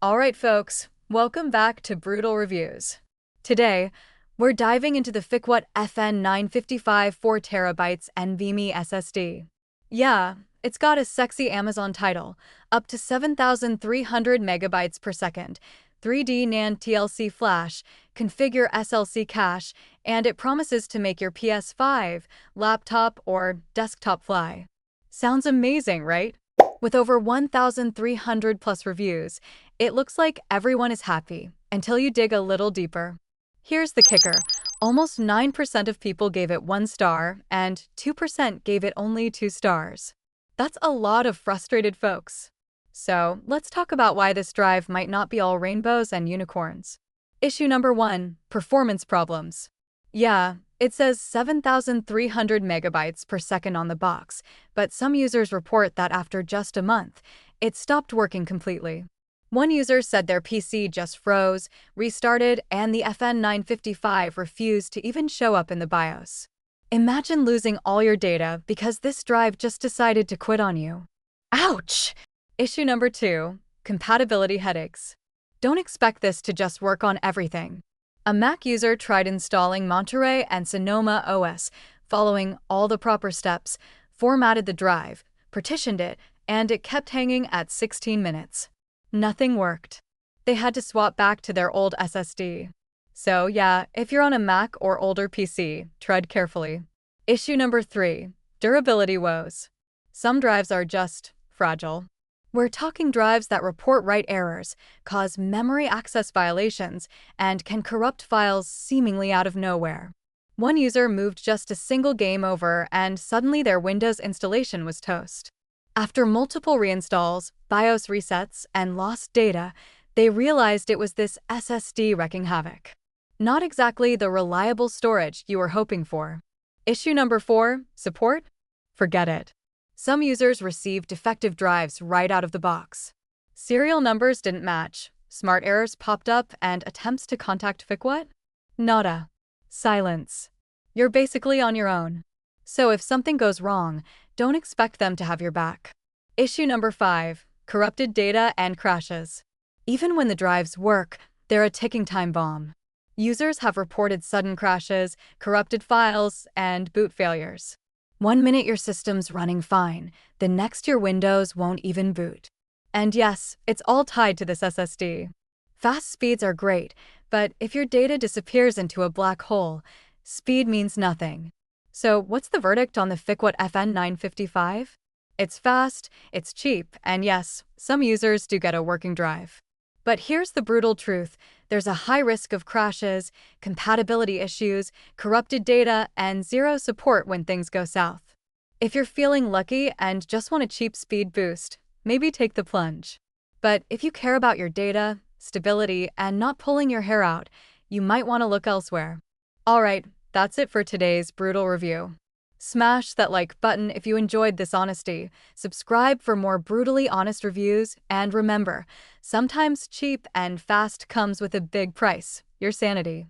Alright folks, welcome back to Brutal Reviews. Today, we're diving into the FIKWOT FN955 4TB NVMe SSD. Yeah, it's got a sexy Amazon title, up to 7,300 megabytes per second, 3D NAND TLC Flash, configure SLC cache, and it promises to make your PS5, laptop, or desktop fly. Sounds amazing, right? With over 1,300 plus reviews, it looks like everyone is happy until you dig a little deeper. Here's the kicker. Almost 9% of people gave it 1 star and 2% gave it only 2 stars. That's a lot of frustrated folks. So, let's talk about why this drive might not be all rainbows and unicorns. Issue number 1, performance problems. Yeah, it says 7,300 megabytes per second on the box, but some users report that after just a month, it stopped working completely. One user said their PC just froze, restarted, and the FN955 refused to even show up in the BIOS. Imagine losing all your data because this drive just decided to quit on you. Ouch! Issue number 2, compatibility headaches. Don't expect this to just work on everything. A Mac user tried installing Monterey and Sonoma OS, following all the proper steps, formatted the drive, partitioned it, and it kept hanging at 16 minutes. Nothing worked. They had to swap back to their old SSD. So yeah, if you're on a Mac or older PC, tread carefully. Issue number 3, durability woes. Some drives are just fragile. We're talking drives that report write errors, cause memory access violations, and can corrupt files seemingly out of nowhere. One user moved just a single game over and suddenly their Windows installation was toast. After multiple reinstalls, BIOS resets, and lost data, they realized it was this SSD wreaking havoc. Not exactly the reliable storage you were hoping for. Issue number 4, support? Forget it. Some users received defective drives right out of the box. Serial numbers didn't match, smart errors popped up, and attempts to contact FIKWOT? Nada. Silence. You're basically on your own. So if something goes wrong, don't expect them to have your back. Issue number 5, corrupted data and crashes. Even when the drives work, they're a ticking time bomb. Users have reported sudden crashes, corrupted files, and boot failures. One minute your system's running fine, the next your Windows won't even boot. And yes, it's all tied to this SSD. Fast speeds are great, but if your data disappears into a black hole, speed means nothing. So what's the verdict on the FIKWOT FN955? It's fast, it's cheap, and yes, some users do get a working drive. But here's the brutal truth. There's a high risk of crashes, compatibility issues, corrupted data, and zero support when things go south. If you're feeling lucky and just want a cheap speed boost, maybe take the plunge. But if you care about your data, stability, and not pulling your hair out, you might want to look elsewhere. Alright, that's it for today's brutal review. Smash that like button if you enjoyed this honesty, subscribe for more brutally honest reviews, and remember, sometimes cheap and fast comes with a big price, your sanity.